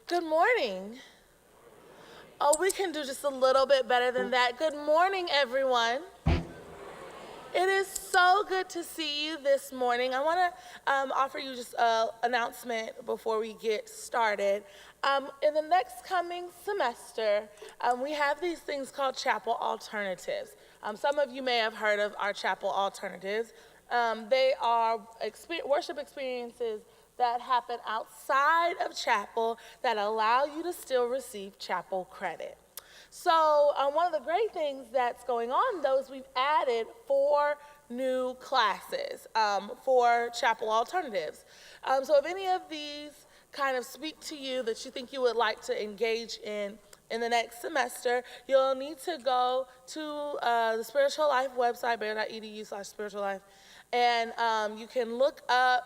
Good morning. Oh, we can do just a little bit better than that. Good morning, everyone. It is so good to see you this morning. I want to offer you just an announcement before we get started. In the next coming semester, we have these things called chapel alternatives. Some of you may have heard of our chapel alternatives. They are worship experiences that happen outside of chapel that allow you to still receive chapel credit. So one of the great things that's going on, though, is we've added 4 new classes for chapel alternatives. So if any of these kind of speak to you that you think you would like to engage in the next semester, you'll need to go to the Spiritual Life website, baylor.edu/spiritual life, and you can look up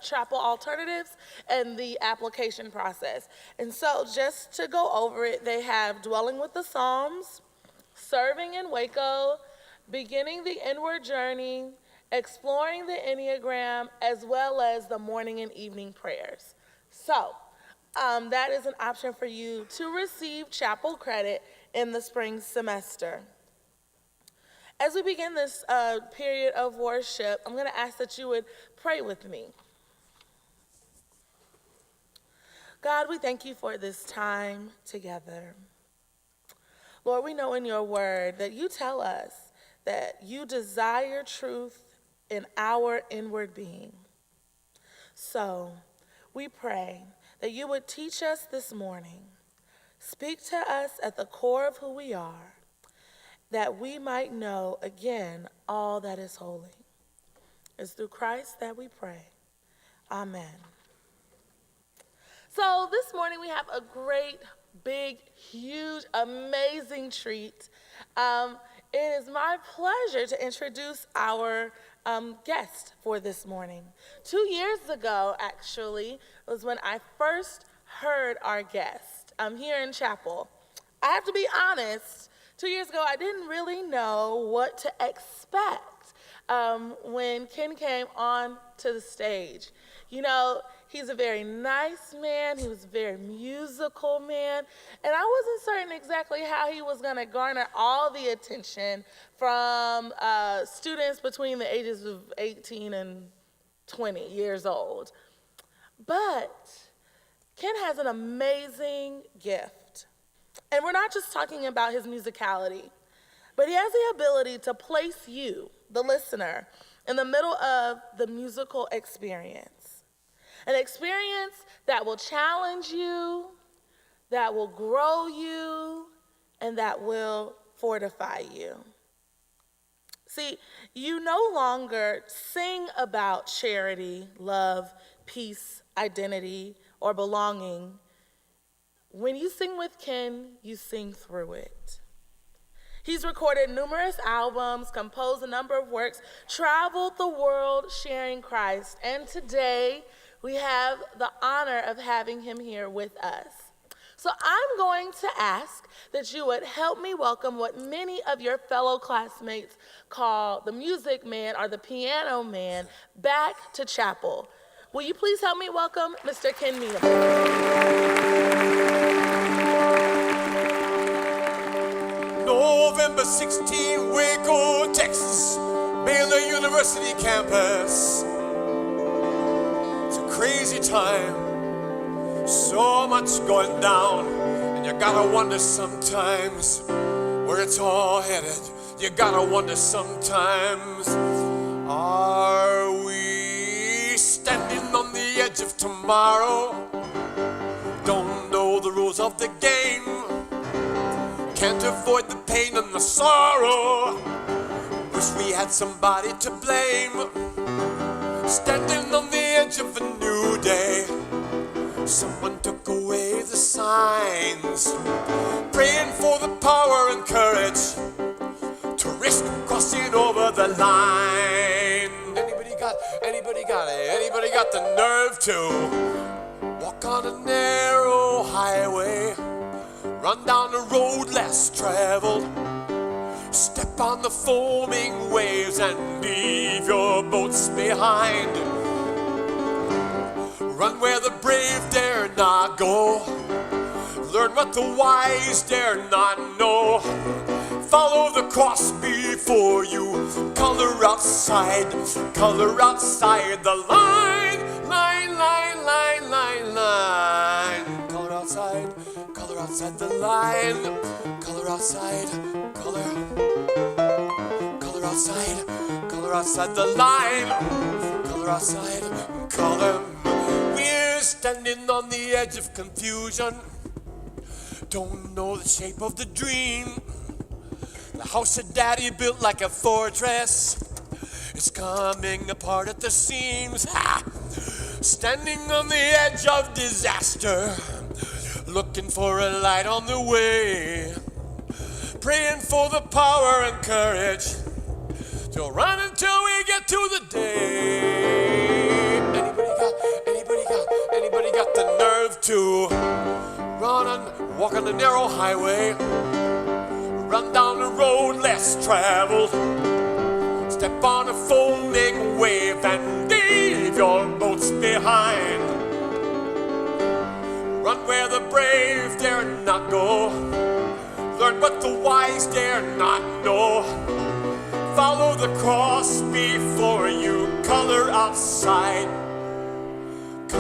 chapel alternatives and the application process. And so just to go over it, they have Dwelling with the Psalms, Serving in Waco, Beginning the Inward Journey, Exploring the Enneagram, as well as the morning and evening prayers. So that is an option for you to receive chapel credit in the spring semester. As we begin this period of worship, I'm going to ask that you would pray with me. God, we thank you for this time together. Lord, we know in your word that you tell us that you desire truth in our inward being. So we pray that you would teach us this morning, speak to us at the core of who we are, that we might know again all that is holy. It's through Christ that we pray. Amen. So this morning we have a great, big, huge, amazing treat. It is my pleasure to introduce our guest for this morning. 2 years ago, actually, was when I first heard our guest here in chapel. I have to be honest, 2 years ago, I didn't really know what to expect when Ken came on to the stage. You know, he's a very nice man. He was a very musical man. And I wasn't certain exactly how he was going to garner all the attention from students between the ages of 18 and 20 years old. But Ken has an amazing gift. And we're not just talking about his musicality, but he has the ability to place you, the listener, in the middle of the musical experience. An experience that will challenge you, that will grow you, and that will fortify you. See, you no longer sing about charity, love, peace, identity, or belonging. When you sing with Ken, you sing through it. He's recorded numerous albums, composed a number of works, traveled the world sharing Christ, and today we have the honor of having him here with us. So I'm going to ask that you would help me welcome what many of your fellow classmates call the music man or the piano man back to chapel. Will you please help me welcome Mr. Ken Medema? November 16, Waco, Texas, Baylor University campus. It's a crazy time, so much going down, and you gotta wonder sometimes where it's all headed. You gotta wonder sometimes, are we standing on the edge of tomorrow? Don't know the rules of the game, can't avoid the pain and the sorrow. Wish we had somebody to blame. Standing on the edge of a new day, someone took away the signs. Praying for the power and courage to risk crossing over the line. Anybody got it? Anybody got the nerve to walk on a narrow highway? Run down a road less traveled, step on the foaming waves and leave your boats behind. Run where the brave dare not go. Learn what the wise dare not know. Follow the cross before you. Color outside the line. Line, line, line, line, line. Color outside the line. Color outside the line. Color outside, color. We're standing on the edge of confusion. Don't know the shape of the dream. The house that Daddy built like a fortress is coming apart at the seams. Ha! Standing on the edge of disaster, looking for a light on the way, praying for the power and courage to run until we get to the day. Anybody got the nerve to run and walk on the narrow highway, run down the road less traveled, step on a foaming wave and leave your boats behind. Run where the brave dare not go. Learn what the wise dare not know. Follow the cross before you. Color outside the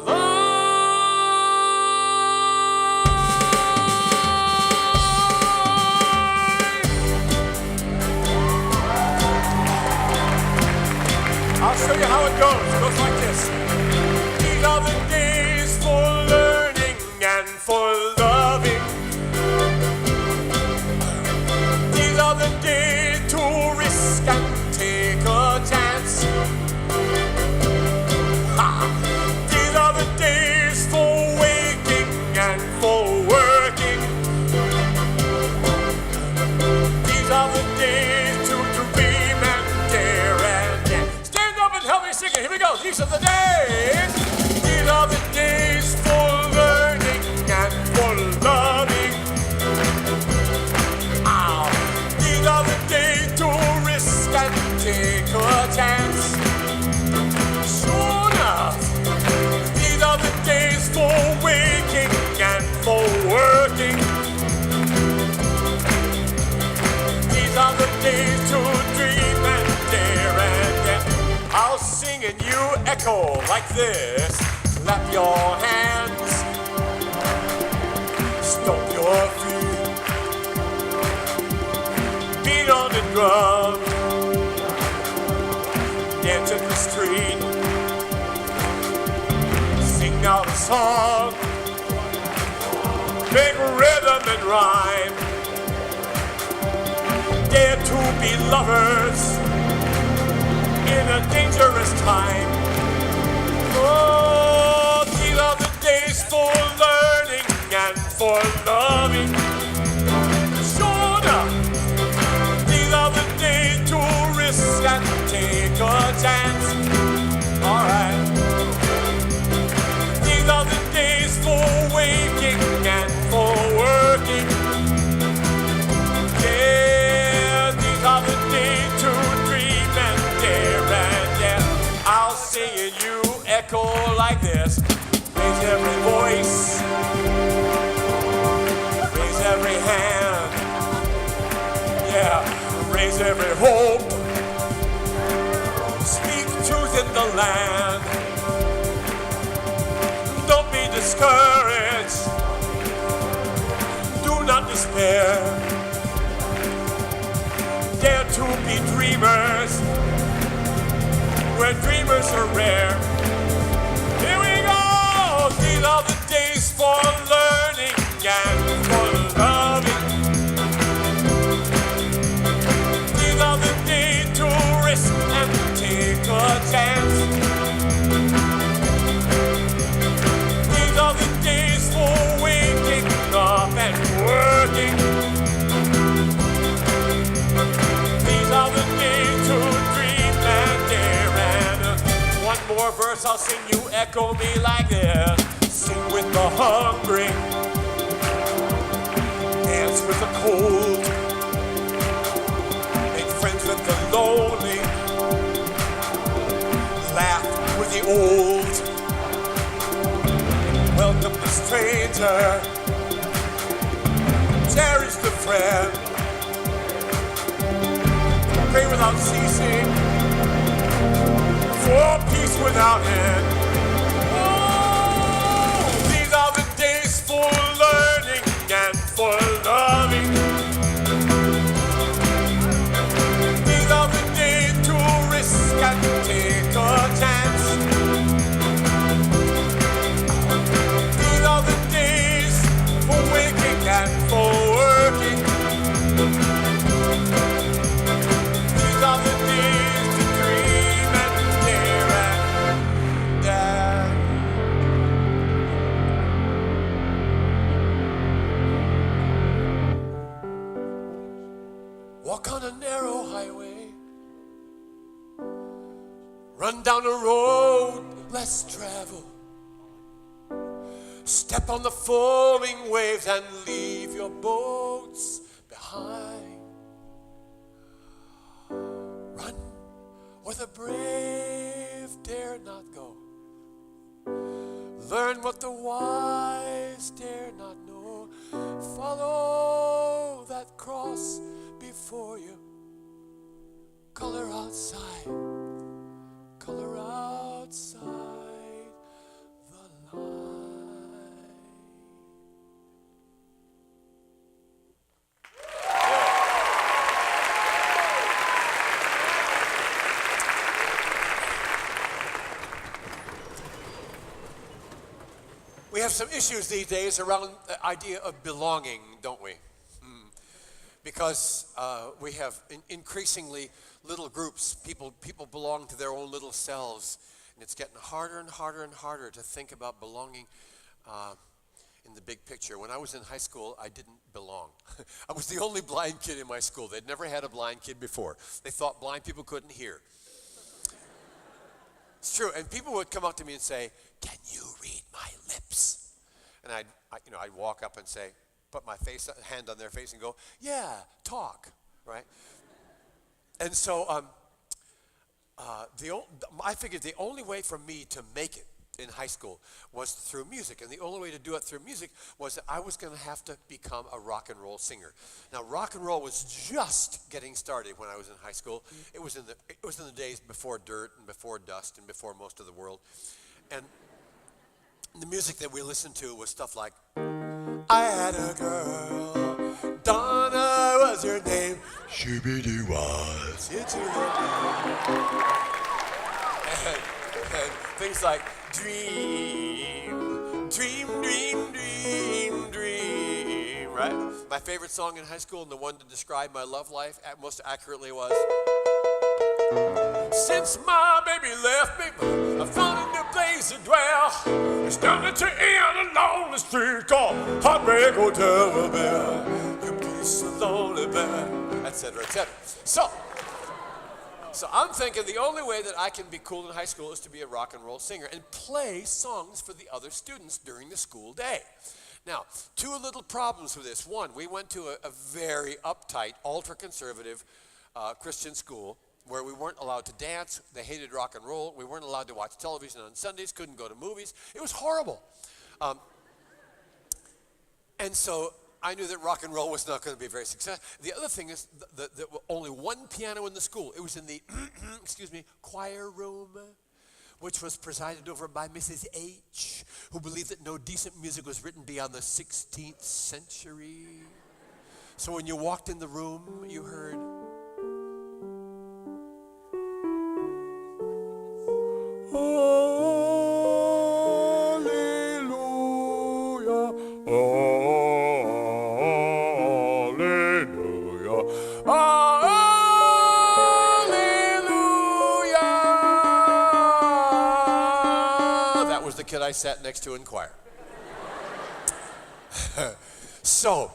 line. I'll show you how it goes. It goes like this. These are the days for learning and for loving. These are the days to risk and take a chance. These are the days for waking and for working. These are the days to dream and dare and dance. Stand up and help me sing it. Here we go. These are the days. These are the days for learning and for loving. These are the days to risk and take a chance. Sure enough. These are the days for waking and for working. These are the days to dream and dare and dance. I'll sing and you echo like this. Clap your hands, stomp your feet, beat on the drum, dance in the street. Sing out a song, make rhythm and rhyme. Dare to be lovers in a dangerous time. Oh, these are the days for learning and for loving. Sure enough, these are the days to risk and take a chance. All right. These are the days for waking and for working. Yeah, these are the days to dream and dare and dance. I'll sing and you echo like this. Raise every voice, raise every hand. Yeah, raise every hope. Speak truth in the land. Don't be discouraged. Do not despair. Dare to be dreamers where dreamers are rare. Here we go. These are the days for learning and for loving. These are the days to risk and take a chance. These are the days for waking up and working. These are the days to dream and dare and one more verse I'll sing, you echo me like this. Sing with the hungry, dance with the cold, make friends with the lonely, old. Welcome the stranger, cherish the friend. Pray without ceasing, for peace without end. Oh, these are the days for learning and for loving. These are the days to risk and take a chance. These are the days for waking and for working. These are the days to dream and dare and dare. Walk on a narrow highway, run down a road less traveled. Step on the foaming waves and leave your boats behind. Run where the brave dare not go. Learn what the wise dare not know. Follow that cross before you. Color outside the line. We have some issues these days around the idea of belonging, don't we? Because we have increasingly little groups. People belong to their own little selves, and it's getting harder and harder and harder to think about belonging in the big picture. When I was in high school, I didn't belong. I was the only blind kid in my school. They'd never had a blind kid before. They thought blind people couldn't hear. It's true, and people would come up to me and say, "Can you read my lips?" And I'd walk up and say, put my hand on their face and go, "Yeah, talk," right? And so I figured the only way for me to make it in high school was through music, and the only way to do it through music was that I was going to have to become a rock and roll singer. Now, rock and roll was just getting started when I was in high school. It was in the days before dirt and before dust and before most of the world, and the music that we listened to was stuff like, "I had a girl, Donna was her name, Shoo-be-doo was it too and things like, dream, dream, dream, dream, dream," right? My favorite song in high school and the one to describe my love life most accurately was, "Since my baby left me, I found a new place to dwell. It's nothing to end along the street called Heartbreak Hotel, baby. You'll be so lonely, baby," etc., etc. So I'm thinking the only way that I can be cool in high school is to be a rock and roll singer and play songs for the other students during the school day. Now, two little problems with this. One, we went to a very uptight, ultra-conservative Christian school where we weren't allowed to dance. They hated rock and roll. We weren't allowed to watch television on Sundays, couldn't go to movies. It was horrible. And so I knew that rock and roll was not going to be very successful. The other thing is that only one piano in the school. It was in the, choir room, which was presided over by Mrs. H., who believed that no decent music was written beyond the 16th century. So when you walked in the room, you heard, "Hallelujah, hallelujah, hallelujah." That was the kid I sat next to in choir. So,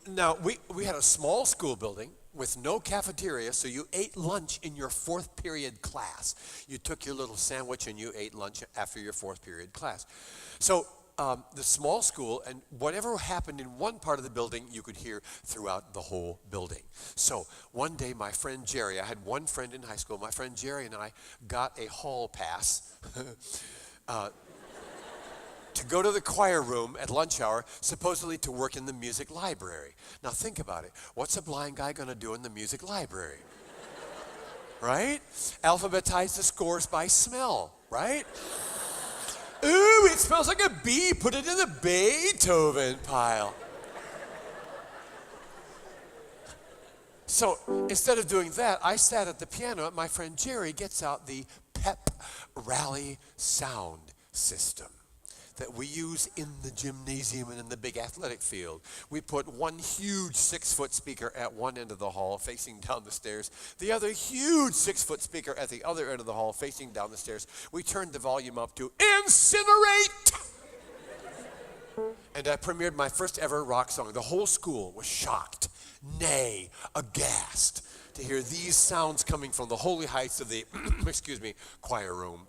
now we had a small school building with no cafeteria, so you ate lunch in your fourth period class. You took your little sandwich and you ate lunch after your fourth period class. So the small school, and whatever happened in one part of the building, you could hear throughout the whole building. So one day, my friend Jerry, I had one friend in high school, my friend Jerry and I got a hall pass to go to the choir room at lunch hour, supposedly to work in the music library. Now think about it. What's a blind guy going to do in the music library? Right? Alphabetize the scores by smell, right? Ooh, it smells like a bee. Put it in the Beethoven pile. So instead of doing that, I sat at the piano, and my friend Jerry gets out the pep rally sound system that we use in the gymnasium and in the big athletic field. We put one huge 6-foot speaker at one end of the hall facing down the stairs, the other huge 6-foot speaker at the other end of the hall facing down the stairs. We turned the volume up to incinerate! And I premiered my first ever rock song. The whole school was shocked, nay, aghast, to hear these sounds coming from the holy heights of the, choir room.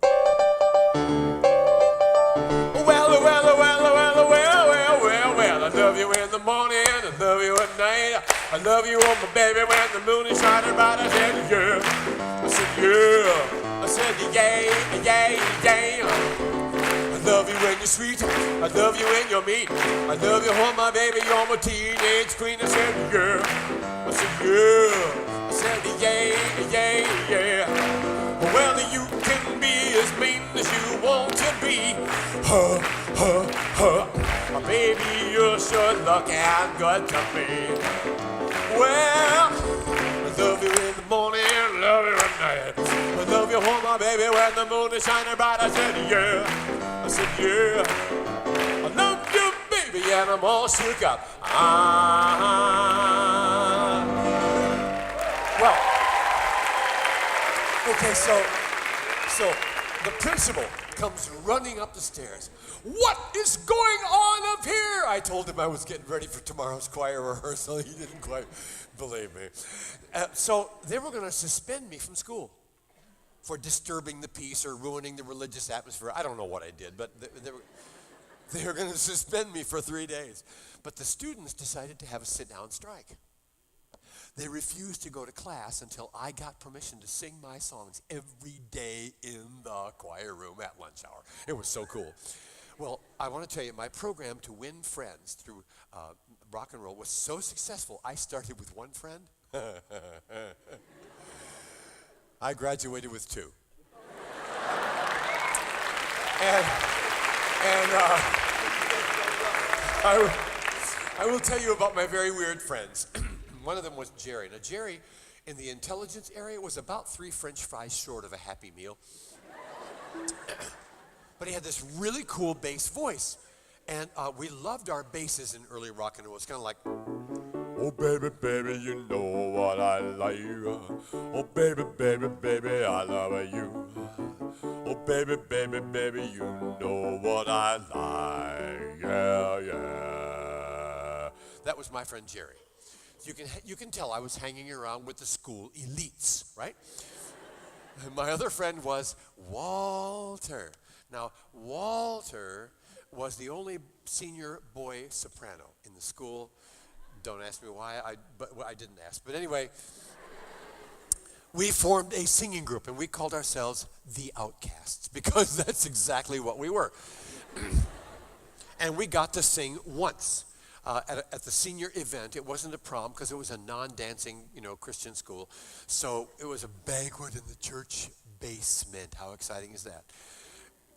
Well, I love you in the morning, I love you at night. I love you, oh my baby, when the moon is shining bright. I said, yeah. I said, yeah. I said, yeah, yeah, yeah. I love you when you're sweet. I love you when you're mean. I love you, oh my baby, you're my teenage queen. I said, yeah. I said, yeah. I said, yeah, yeah, yeah. Well, you can be as mean as you want to be. My baby, you're sure looking good to me. Well, I love you in the morning, I love you at night. I love you, oh my baby, when the moon is shining bright. I said, yeah. I said, yeah. I love you, baby, and I'm all shook up. Well, okay, so the principal comes running up the stairs. What is going on up here? I told him I was getting ready for tomorrow's choir rehearsal. He didn't quite believe me. So they were going to suspend me from school for disturbing the peace or ruining the religious atmosphere. I don't know what I did, but they were going to suspend me for 3 days. But the students decided to have a sit-down strike. They refused to go to class until I got permission to sing my songs every day in the choir room at lunch hour. It was so cool. Well, I want to tell you, my program to win friends through rock and roll was so successful, I started with one friend. I graduated with 2. I will tell you about my very weird friends. One of them was Jerry. Now, Jerry, in the intelligence area, was about 3 French fries short of a Happy Meal. But he had this really cool bass voice. And we loved our basses in early rock and roll. It's kind of like, oh, baby, baby, you know what I like. Oh, baby, baby, baby, I love you. Oh, baby, baby, baby, you know what I like. Yeah, yeah. That was my friend Jerry. You can tell I was hanging around with the school elites, right? And my other friend was Walter. Now, Walter was the only senior boy soprano in the school. Don't ask me why, I didn't ask. But anyway, we formed a singing group, and we called ourselves the Outcasts, because that's exactly what we were. And we got to sing once. At the senior event. It wasn't a prom because it was a non-dancing, Christian school. So it was a banquet in the church basement. How exciting is that?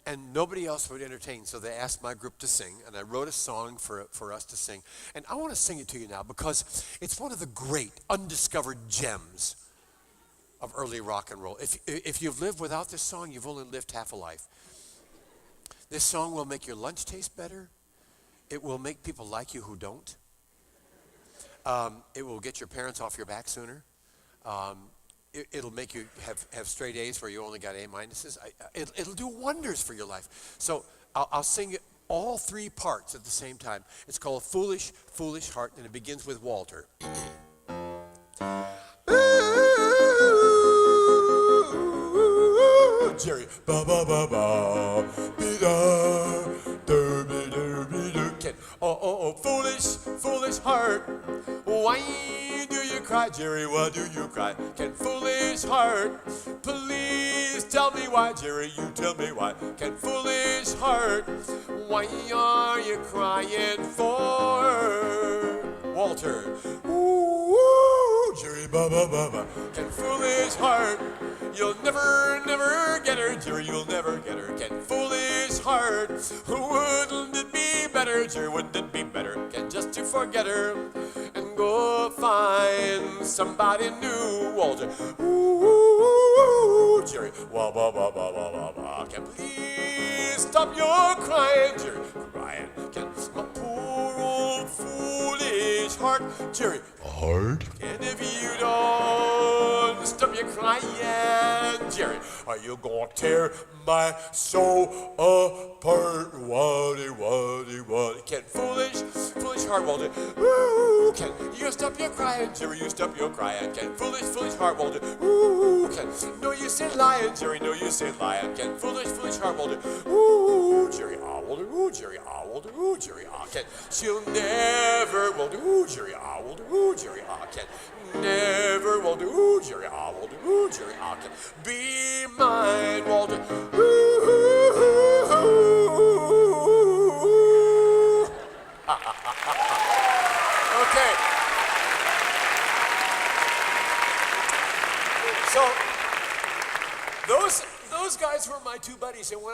And nobody else would entertain, so they asked my group to sing, and I wrote a song for us to sing. And I want to sing it to you now because it's one of the great undiscovered gems of early rock and roll. If you've lived without this song, you've only lived half a life. This song will make your lunch taste better. It will make people like you who don't. It will get your parents off your back sooner. It'll make you have straight A's where you only got A minuses. It'll do wonders for your life. So I'll sing it all 3 parts at the same time. It's called Foolish, Foolish Heart, and it begins with Walter. Jerry. Ba ba ba ba. Be da. heart? Why do you cry, Jerry? Why do you cry? Can foolish heart please tell me why, Jerry? You tell me why. Can foolish heart, why are you crying for? Walter, ooh, Jerry, ba ba ba ba. Can foolish heart, you'll never, never get her, Jerry. You'll never get her. Can foolish heart, wouldn't it be better, Jerry? Wouldn't it be better? Can just to forget her and go find somebody new, Walter. Ooh, Jerry, wah ba ba ba ba ba ba. Can please stop your crying, Jerry? Crying. Can my poor old foolish heart, Jerry? Heart? And if you don't stop your crying, Jerry, are you gonna tear my soul apart? Waddy, waddy, waddy. Can foolish heart, Walter? Ooh, can you stop your crying, Jerry? You stop your crying. Can foolish heart, Walter? Ooh, can no you say lying, Jerry? No you say lying. Can foolish heart, Walter? Ooh, Jerry, ah, Walter. Ooh, Jerry, ah, Walter. Ooh, Jerry, ah, can she'll never, Walter. Ooh, Jerry, ah, Walter. Ooh, Jerry, ah, can never, Walter. Ooh, Jerry, ah, Walter. Ooh, Jerry, ah, can be mine, Walter. Ooh, ooh, ooh, ooh. Okay. So those guys were my two buddies, and when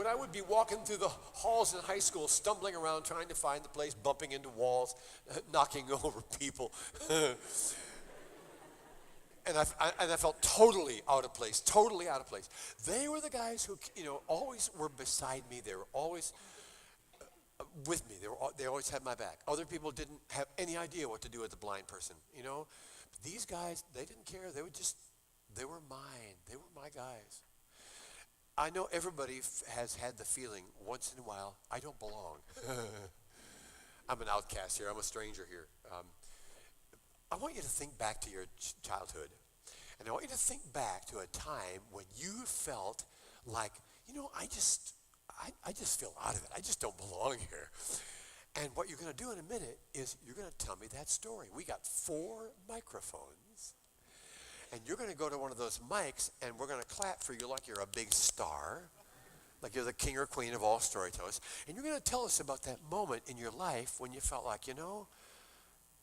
I would be walking through the halls in high school, stumbling around trying to find the place, bumping into walls, knocking over people, and I felt totally out of place. They were the guys who always were beside me. They were always with me. They always had my back. Other people didn't have any idea what to do with a blind person. But these guys, they didn't care. They were mine. They were my guys. I know everybody has had the feeling once in a while, I don't belong. I'm an outcast here. I'm a stranger here. I want you to think back to your childhood. And I want you to think back to a time when you felt like, I just feel out of it. I just don't belong here. And what you're going to do in a minute is you're going to tell me that story. We got 4 microphones. And you're going to go to one of those mics, and we're going to clap for you like you're a big star, like you're the king or queen of all storytellers. And you're going to tell us about that moment in your life when you felt like,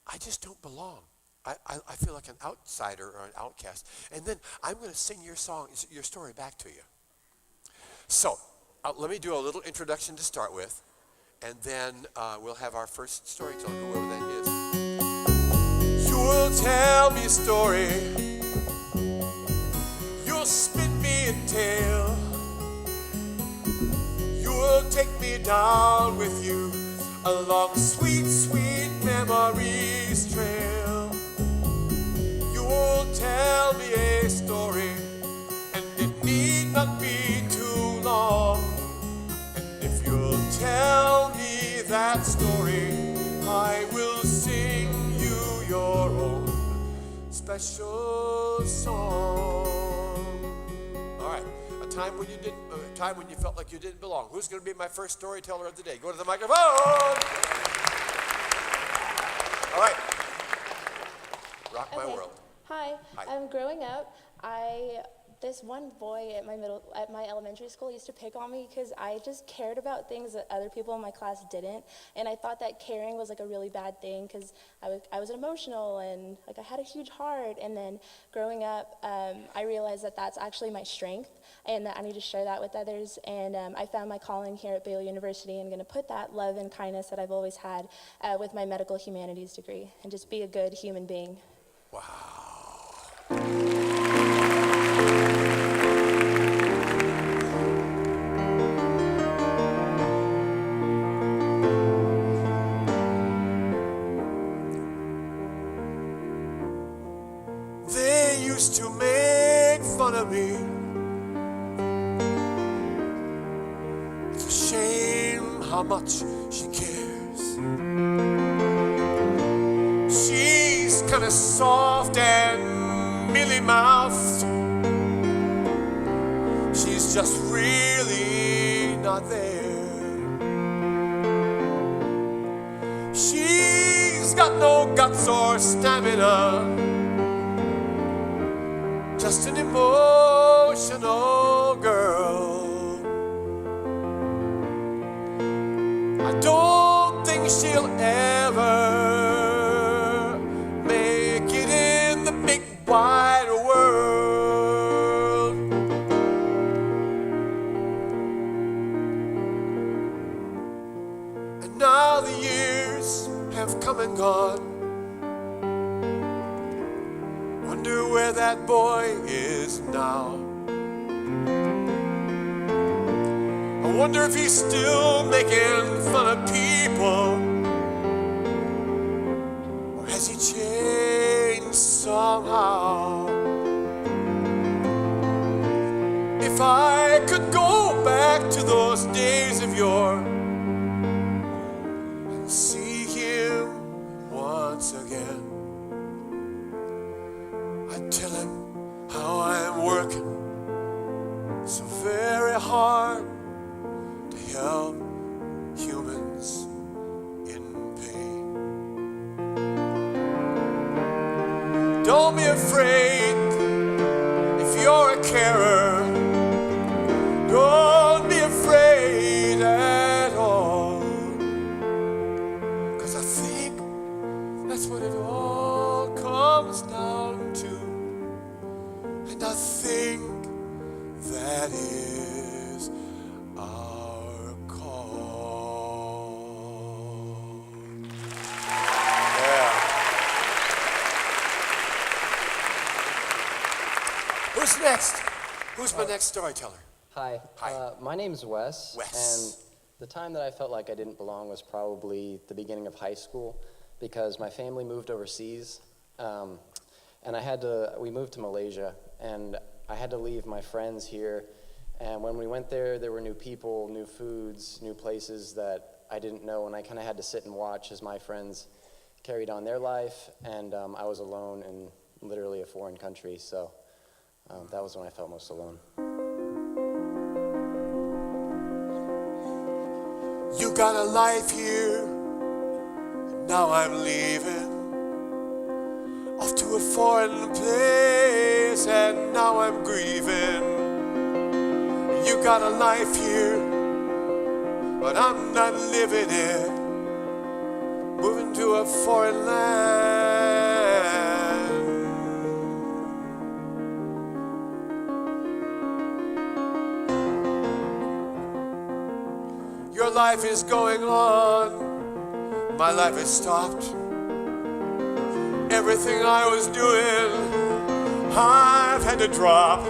I just don't belong. I feel like an outsider or an outcast. And then I'm going to sing your story back to you. So let me do a little introduction to start with, and then we'll have our first storyteller, whoever that is. You will tell me a story. You'll spin me a tale. You will take me down with you along sweet, sweet memories trail. You will tell me a story, and it need not be too long. And if you'll tell me that story, I will sing you your own special song. All right, a time when you felt like you didn't belong. Who's going to be my first storyteller of the day? Go to the microphone. All right, rock my world. Hi. Growing up, this one boy at my elementary school used to pick on me because I just cared about things that other people in my class didn't, and I thought that caring was like a really bad thing because I was emotional and like I had a huge heart. And then growing up, I realized that that's actually my strength and that I need to share that with others. And I found my calling here at Baylor University, and I'm going to put that love and kindness that I've always had with my medical humanities degree and just be a good human being. Wow. They used to make fun of me. It's a shame how much she cares. She's kind of soft and mealy-mouthed. She's just really not there. She's got got no guts or stamina, just an emotional girl. I don't think she'll ever make it in the big wide world. And now the years have come and gone. Wonder where that boy is now. I wonder if he's still making fun of people, or has he changed somehow? If I could go back to those days of yore and see him once again, I'd tell him how I'm working so very hard to help humans in pain. Don't be afraid if you're a carer. Don't be afraid at all, 'cause I think that's what it all comes down to. And I think that is our call. Yeah. Who's next? Who's my next storyteller? Hi. Hi. My name's Wes. Wes. And the time that I felt like I didn't belong was probably the beginning of high school, because my family moved overseas, and we moved to Malaysia, and I had to leave my friends here. And when we went there, there were new people, new foods, new places that I didn't know, and I kind of had to sit and watch as my friends carried on their life, and I was alone in literally a foreign country, so that was when I felt most alone. You got a life here, and now I'm leaving, off to a foreign place, and now I'm grieving. You got a life here, but I'm not living it, moving to a foreign land. Your life is going on, my life has stopped. Everything I was doing, I've had to drop.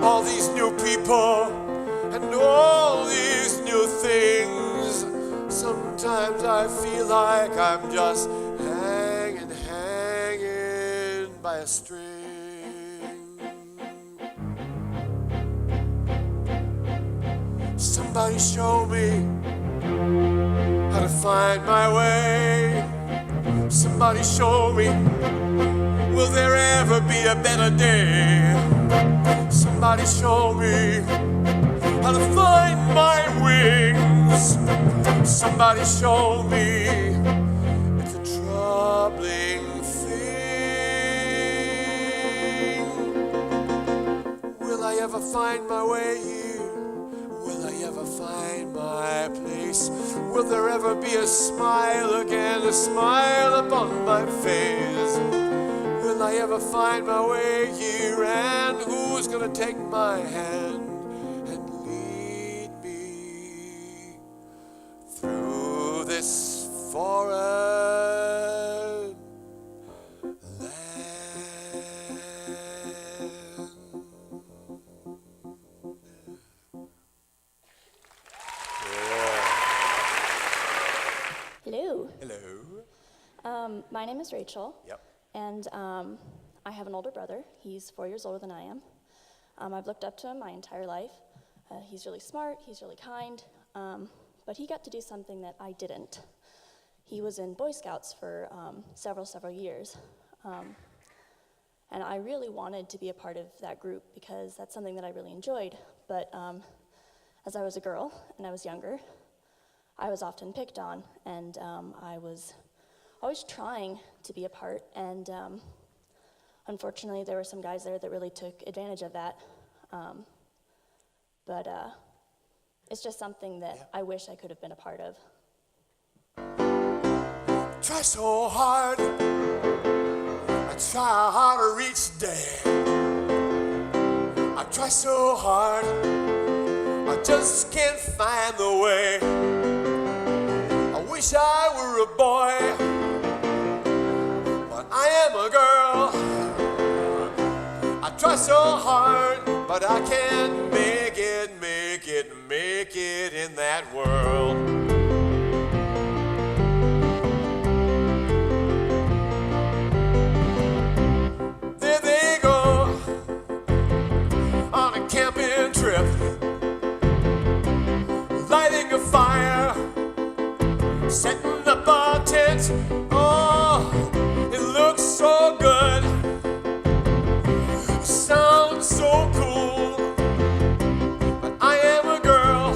All these new people and all these new things. Sometimes I feel like I'm just hanging by a string. Somebody show me how to find my way. Somebody show me, will there ever be a better day? Somebody show me how to find my wings. Somebody show me, it's a troubling thing. Will I ever find my way here? Will I ever find my place? Will there ever be a smile again, a smile upon my face? Will I ever find my way here? And who's gonna take my hand and lead me through this foreign land? Hello. Hello. My name is Rachel. Yep. And I have an older brother. He's 4 years older than I am. I've looked up to him my entire life. He's really smart, he's really kind, but he got to do something that I didn't. He was in Boy Scouts for several years. And I really wanted to be a part of that group because that's something that I really enjoyed. But as I was a girl and I was younger, I was often picked on, and I was always trying to be a part, and unfortunately there were some guys there that really took advantage of that. But it's just something that I wish I could have been a part of. Try so hard, I try harder each day. I try so hard, I just can't find the way. I wish I were a boy, but I am a girl. I try so hard, but I can't make it in that world. There they go on a camping trip, lighting a fire, setting up a tent. Oh, it looks so good, sounds so cool, but I am a girl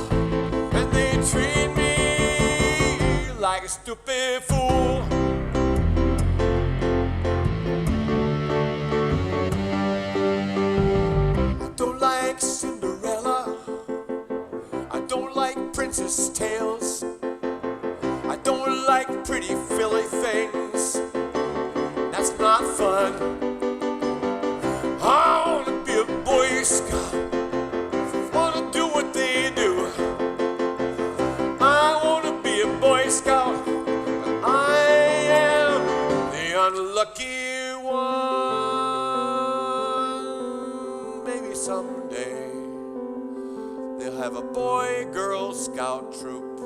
and they treat me like a stupid fool. I don't like Cinderella, I don't like princess tales, I don't like pretty filly things, that's not fun. I wanna be a Boy Scout, wanna do what they do. I wanna be a Boy Scout, but I am the unlucky one. Maybe someday they'll have a boy-girl scout troop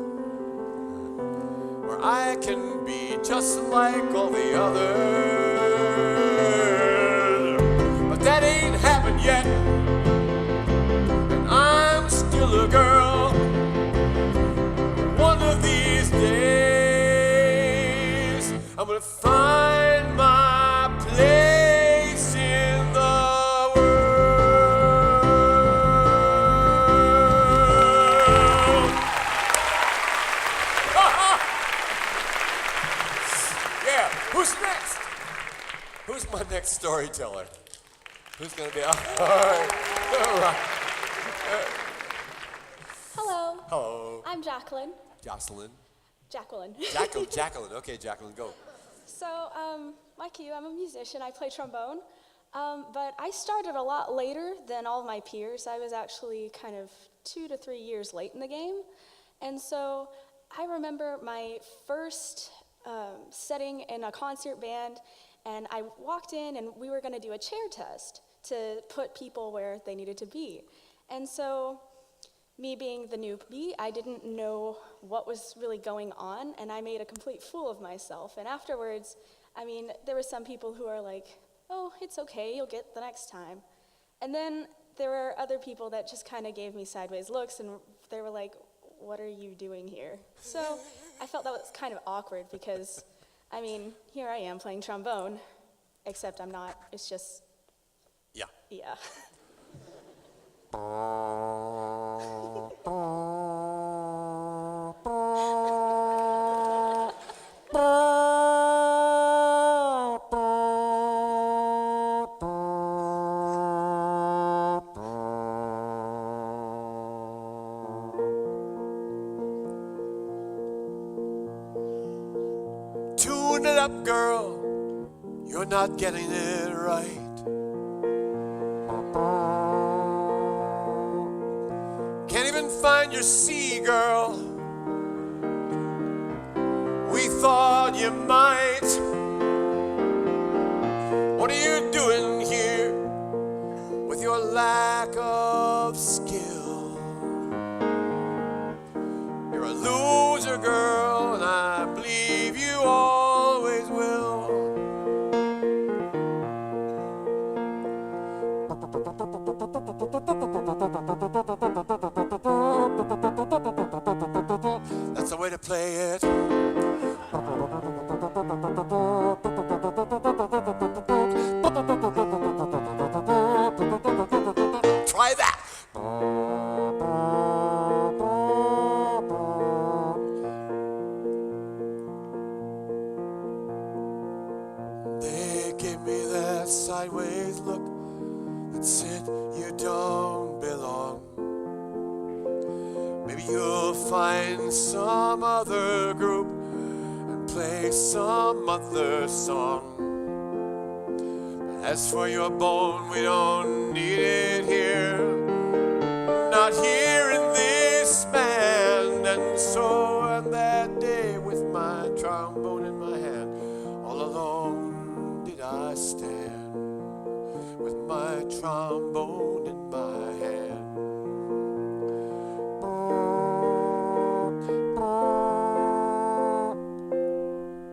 where I can be just like all the others. But that ain't happened yet, and I'm still a girl. One of these days, I'm gonna find my place in the world. Yeah, who's next? Who's my next storyteller? Who's gonna be? All right. All right. Hello, Hello, I'm Jacqueline. Jocelyn. Jacqueline. Jacqueline. Okay, Jacqueline, go. So, like you, I'm a musician. I play trombone. But I started a lot later than all of my peers. I was actually kind of 2 to 3 years late in the game. And so I remember my first setting in a concert band, and I walked in and we were gonna do a chair test to put people where they needed to be. And so, me being the newbie, I didn't know what was really going on, and I made a complete fool of myself. And afterwards, I mean, there were some people who are like, oh, it's okay, you'll get the next time. And then there were other people that just kind of gave me sideways looks, and they were like, what are you doing here? So I felt that was kind of awkward because, I mean, here I am playing trombone, except I'm not, it's just, Yeah. yeah. Tune it up, girl. You're not getting it right. Can't even find your C, girl. We thought you might. What are you doing here with your lack of skill? You're a loser, girl, and I believe you always will. That's the way to play it. Try that. you'll find some other group and play some other song. As for your bone, we don't need it here, not here in this band. And so on that day, with my trombone in my hand, all alone did I stand, with my trombone in my hand.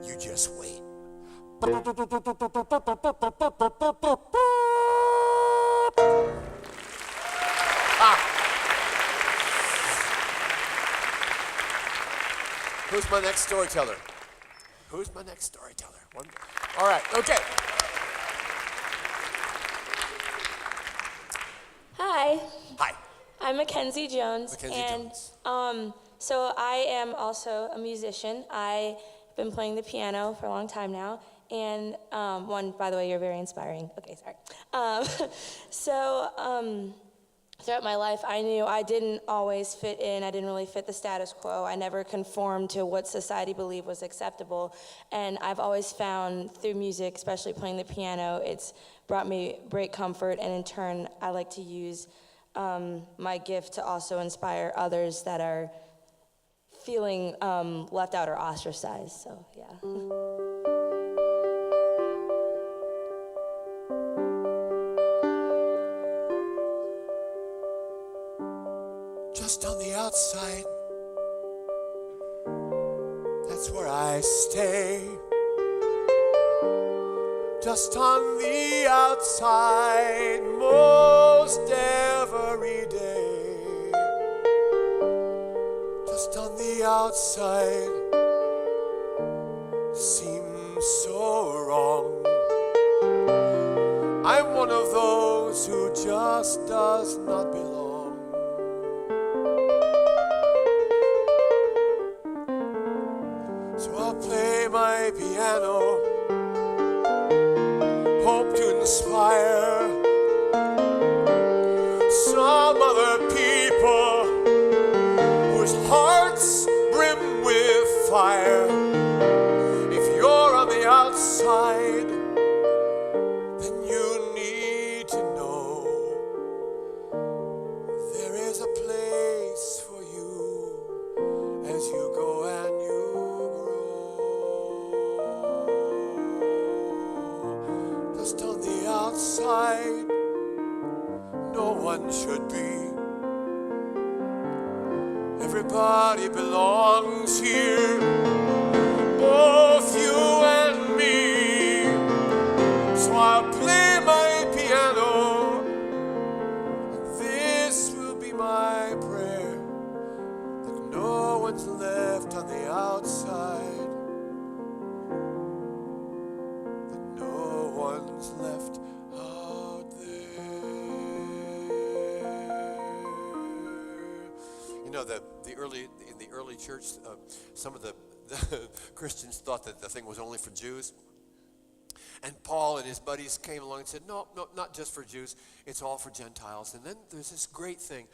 You just wait. Who's my next storyteller? Who's my next storyteller? All right, okay. Hi, Hi. I'm Mackenzie Jones. Mackenzie and, Jones. So I am also a musician. I've been playing the piano for a long time now. And by the way, you're very inspiring. Okay, sorry. Throughout my life, I knew I didn't always fit in. I didn't really fit the status quo. I never conformed to what society believed was acceptable. And I've always found through music, especially playing the piano, it's brought me great comfort. And in turn, I like to use my gift to also inspire others that are feeling left out or ostracized. So, yeah. Just on the outside, that's where I stay. Just on the outside, most every day. Just on the outside, seems so wrong. I'm one of those who just does not belong. So I'll play my piano, hope to inspire some other people whose hearts brim with fire. If you're on the outside, then you need to know there is a place for you as you go and you grow. Just on the outside, no one should be. Everybody belongs here, both you and me. So I'll play my piano, and this will be my prayer, that no one's left on the outside, that no one's left out there. You know, in the early church, some of the Christians thought that the thing was only for Jews. And Paul and his buddies came along and said, no, not just for Jews, it's all for Gentiles. And then there's this great thing.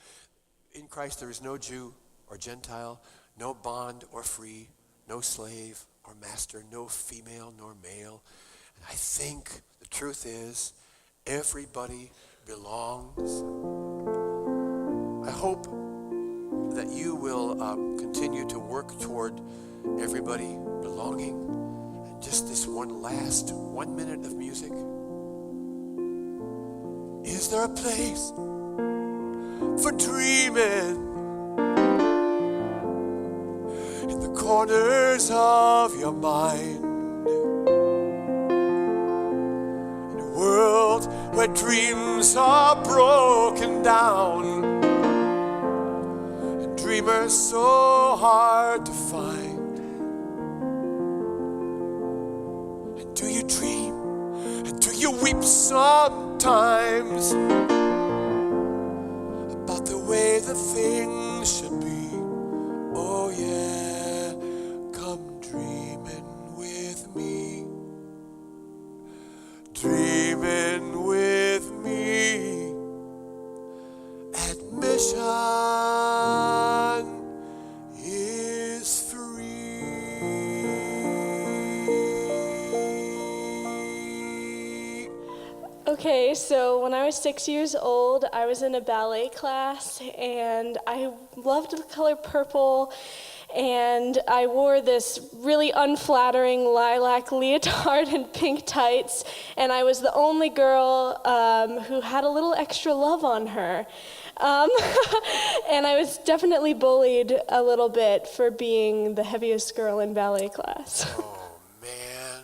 In Christ there is no Jew or Gentile, no bond or free, no slave or master, no female nor male. And I think the truth is, everybody belongs. I hope that you will continue to work toward everybody belonging. And just this last 1 minute of music. Is there a place for dreaming in the corners of your mind? In a world where dreams are broken down, dreamers so hard to find. And do you dream? And do you weep sometimes about the way that things should be? Oh yeah, come dreaming with me. Dreaming with me. Admission Okay, so when I was 6 years old, I was in a ballet class, and I loved the color purple, and I wore this really unflattering lilac leotard and pink tights, and I was the only girl who had a little extra love on her. And I was definitely bullied a little bit for being the heaviest girl in ballet class. Oh, man.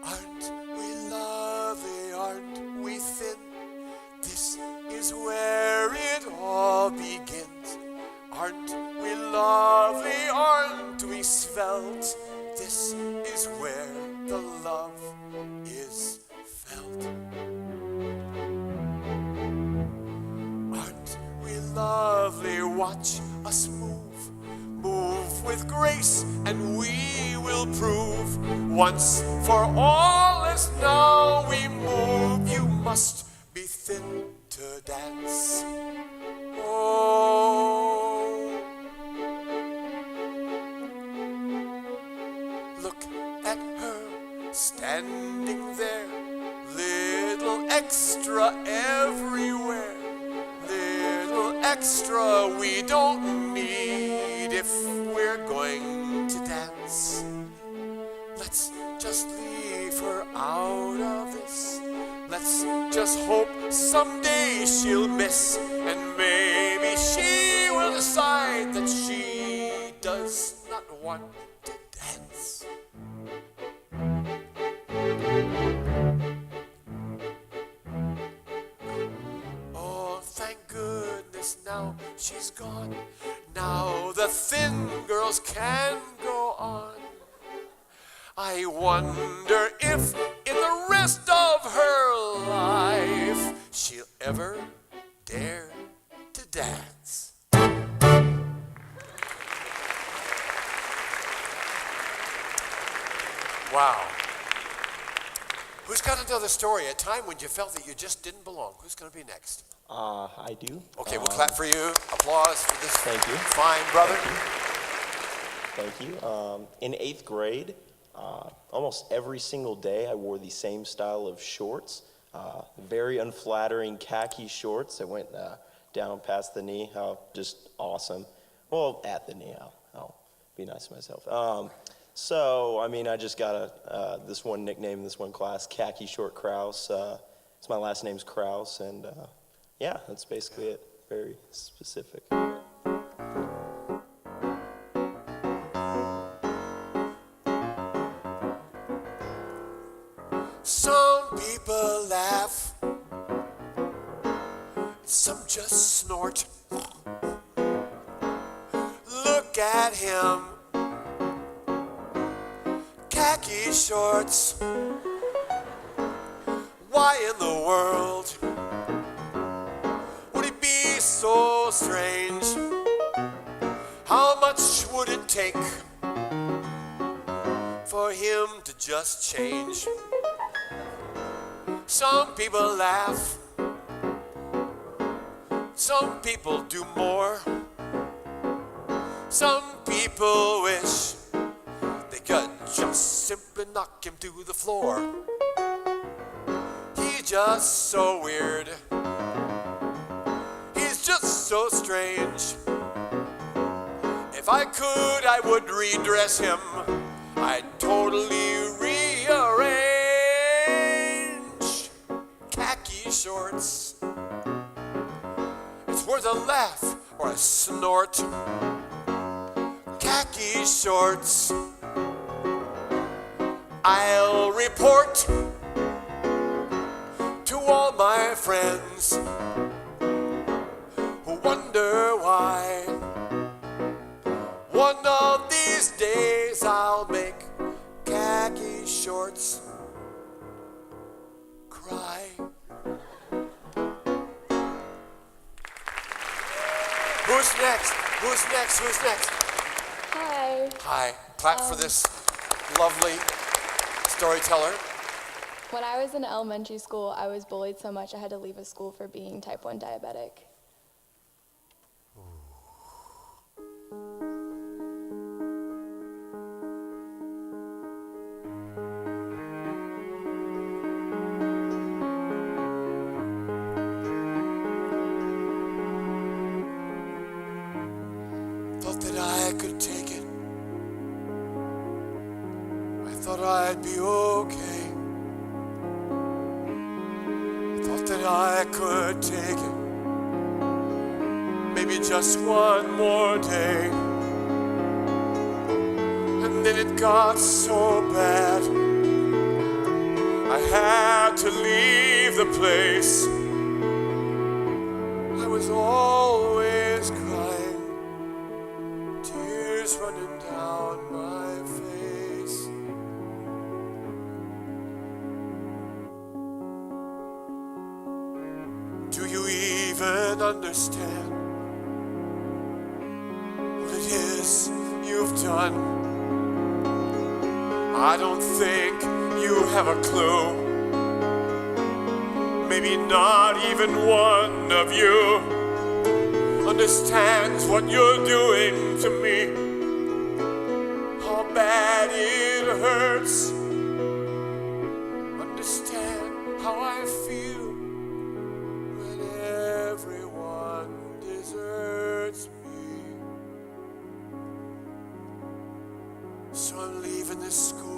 Aren't we lovely, aren't we thin? This is where it all begins. Aren't we lovely, aren't we svelte? This is where the love is felt. Aren't we lovely, watch us move. Move with grace and we will prove once for all as now we move. You must be thin to dance. Oh, look at her standing there, little extra everywhere, little extra we don't need if we're going to dance. Let's just leave her out of this. Let's just hope someday she'll miss, and maybe she will decide that she does not want to dance. Oh, thank goodness now she's gone. Now the thin girls can go on. I wonder if in the rest of her life she'll ever dare to dance. Wow. Who's got another story, a time when you felt that you just didn't belong? Who's going to be next? I do. Okay, we'll clap for you. Applause for this Thank you. fine brother. Thank you. In 8th grade, almost every single day I wore the same style of shorts, very unflattering khaki shorts that went down past the knee, just awesome. Well, at the knee, I'll be nice to myself. So, I mean, I just got this one nickname in this one class, Khaki Short Kraus. It's my last name's Kraus, and yeah, that's basically it. Very specific. Some people laugh, some just snort. Look at him, khaki shorts. Why in the world would he be so strange? How much would it take for him to just change? Some people laugh, some people do more. Some people wish they could just simply knock him to the floor. He's just so weird, he's just so strange. If I could, I would redress him. I'd totally rearrange. Khaki shorts, it's worth a laugh or a snort. Khaki shorts, I'll report to all my friends who wonder why. One of these days I'll make khaki shorts cry. Who's next? Who's next? Who's next? Hi. Hi. Clap for this lovely storyteller. When I was in elementary school, I was bullied so much I had to leave a school for being type 1 diabetic. I'd be okay. Thought that I could take it, maybe just one more day. And then it got so bad, I had to leave the place. I was always crying, tears running down my face. Do you even understand what it is you've done? I don't think you have a clue. Maybe not even one of you understands what you're doing to me. How bad it hurts. Understand how I feel when everyone deserts me. So I'm leaving this school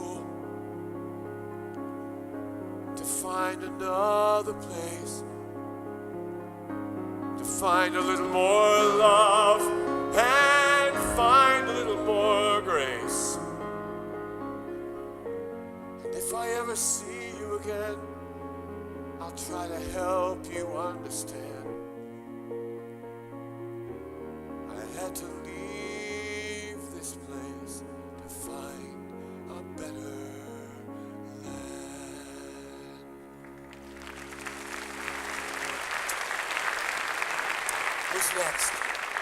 to find another place, to find a little more love and find a little more grace. And if I ever see you again, I'll try to help you understand. I had to leave this place to find a better land. Who's next?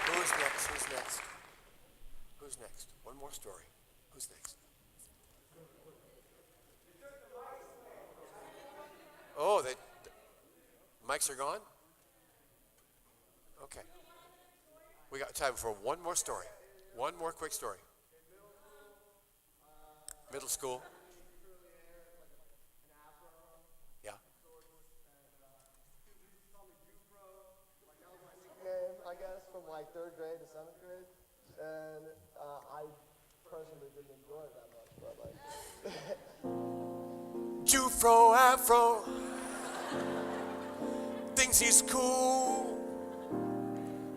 Who's next? Who's next? Who's next? One more story. Who's next? Oh, the mics are gone? Okay. We got time for one more story. One more quick story. Middle school. Yeah. Name, I guess, from like 3rd grade to 7th grade, and I personally didn't enjoy it that much, but like. Jufro Afro thinks he's cool,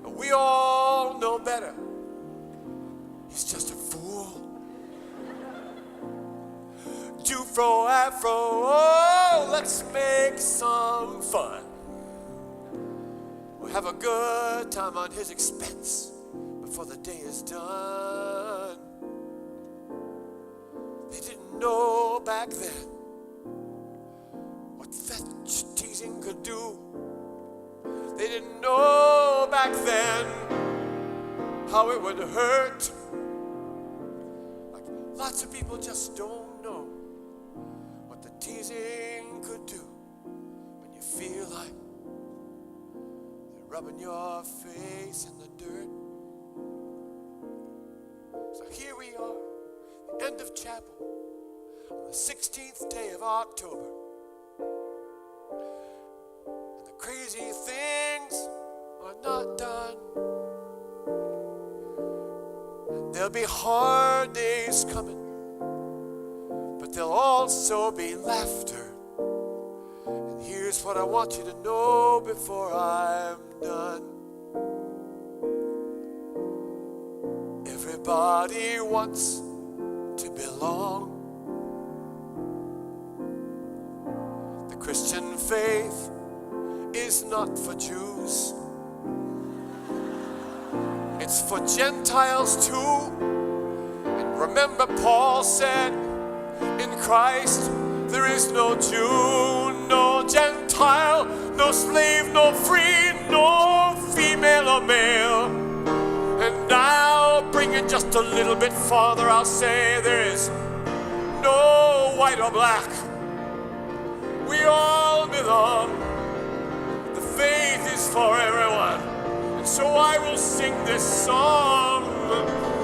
but we all know better. He's just a fool. Jufro Afro, oh, let's make some fun. We'll have a good time on his expense before the day is done. They didn't know back then what fetch teasing could do. They didn't know back then how it would hurt. Like lots of people just don't know what the teasing could do when you feel like they're rubbing your face in the dirt. So here we are, the end of chapel, on the 16th day of October. And the crazy things are not done. And there'll be hard days coming, but there'll also be laughter. And here's what I want you to know before I'm done. Everybody wants to belong. The Christian faith is not for Jews. It's for Gentiles too. And remember, Paul said, in Christ there is no Jew, no Gentile, no slave, no free, no female or male. And I'll bring it just a little bit farther. I'll say there is no white or black. We all belong. The faith is for everyone. And so I will sing this song.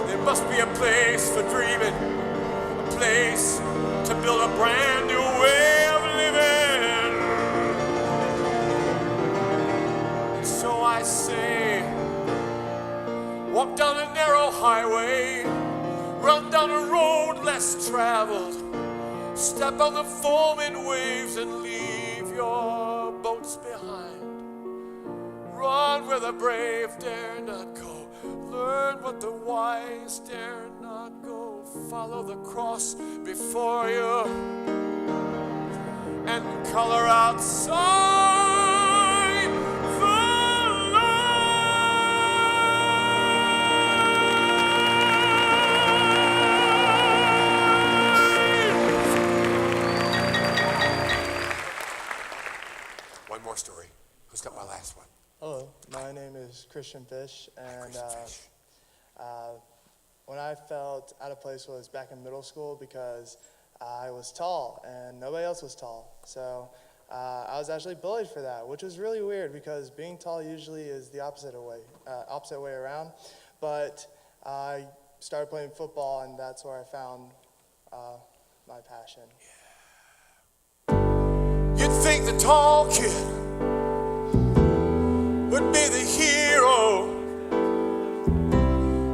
There must be a place for dreaming, a place to build a brand new way of living. And so I say, walk down a narrow highway, run down a road less traveled, Step on the foaming waves and leave your boats behind. Run where the brave dare not go. Learn what the wise dare not go. Follow the cross before you and color outside the lines. One more story. Who's got my last one? Hello, my name is Christian Fish, and when I felt out of place was back in middle school because I was tall and nobody else was tall. So I was actually bullied for that, which was really weird because being tall usually is the opposite way around. But I started playing football, and that's where I found my passion. You'd think the tall kid would be the hero.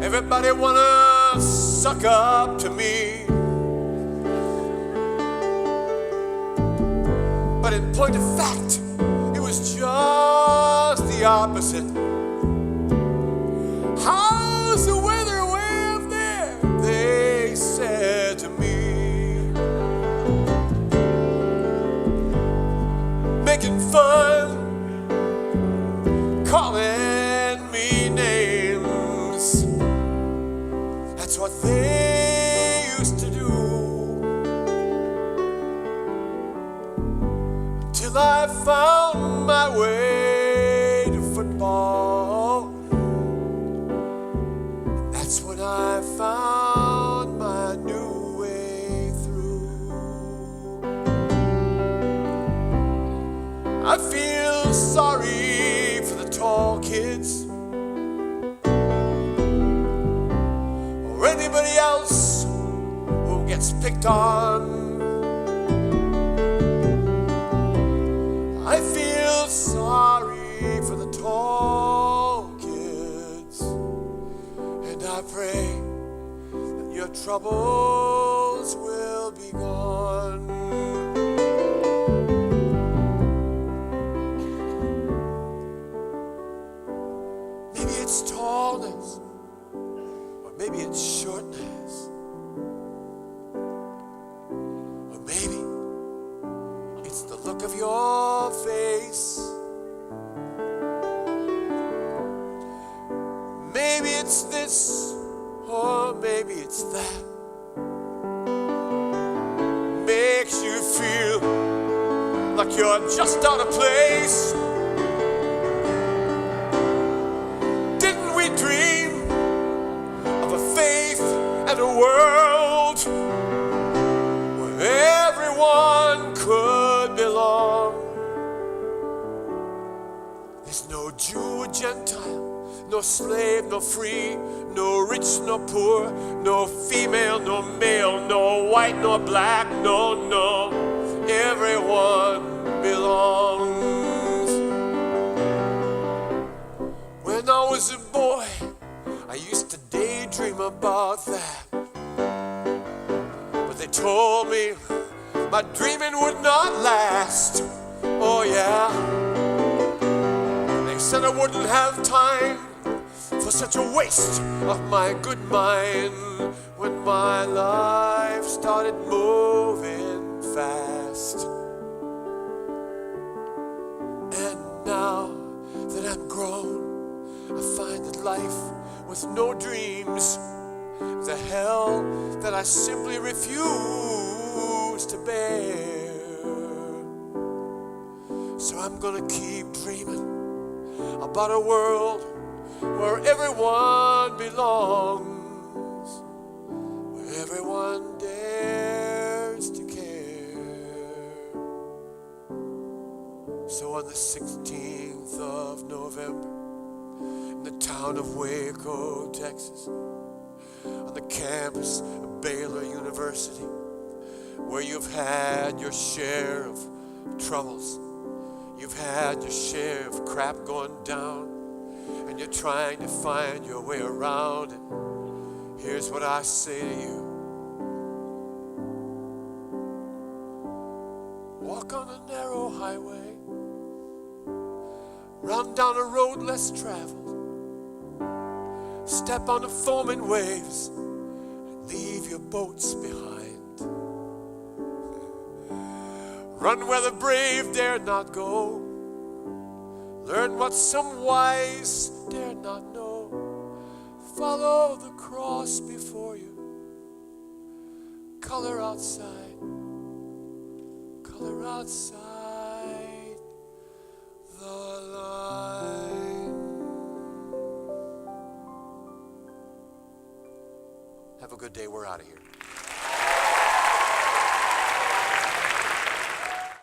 Everybody wanna suck up to me. But in point of fact, it was just the opposite. How's the weather way up there? They said to me. Making fun, calling me names. That's what they used to do. Till I found my way to football. That's when I found my new way through. I feel sorry for the tall kids or anybody else who gets picked on. I feel sorry for the tall kids, and I pray that your troubles will be gone. Maybe it's tallness, or maybe it's shortness, or maybe it's the look of your face. Maybe it's this, or maybe it's that. Makes you feel like you're just out of place. Didn't we dream of a faith and a world where everyone could belong? There's no Jew or Gentile, no slave, no free, no rich, no poor, no female, no male, no white, no black, no, everyone belongs. When I was a boy, I used to daydream about that. But they told me my dreaming would not last. Oh yeah. They said I wouldn't have time for such a waste of my good mind when my life started moving fast. And now that I'm grown, I find that life with no dreams is a hell that I simply refuse to bear. So I'm gonna keep dreaming about a world where everyone belongs, where everyone dares to care. So on the 16th of November, in the town of Waco, Texas, on the campus of Baylor University, where you've had your share of troubles, you've had your share of crap going down, and you're trying to find your way around it. Here's what I say to you. narrow highway, run down a road less traveled, step on the foaming waves, and leave your boats behind. Run where the brave dare not go, learn what some wise dare not know. Follow the cross before you, color outside the line. Have a good day. We're out of here.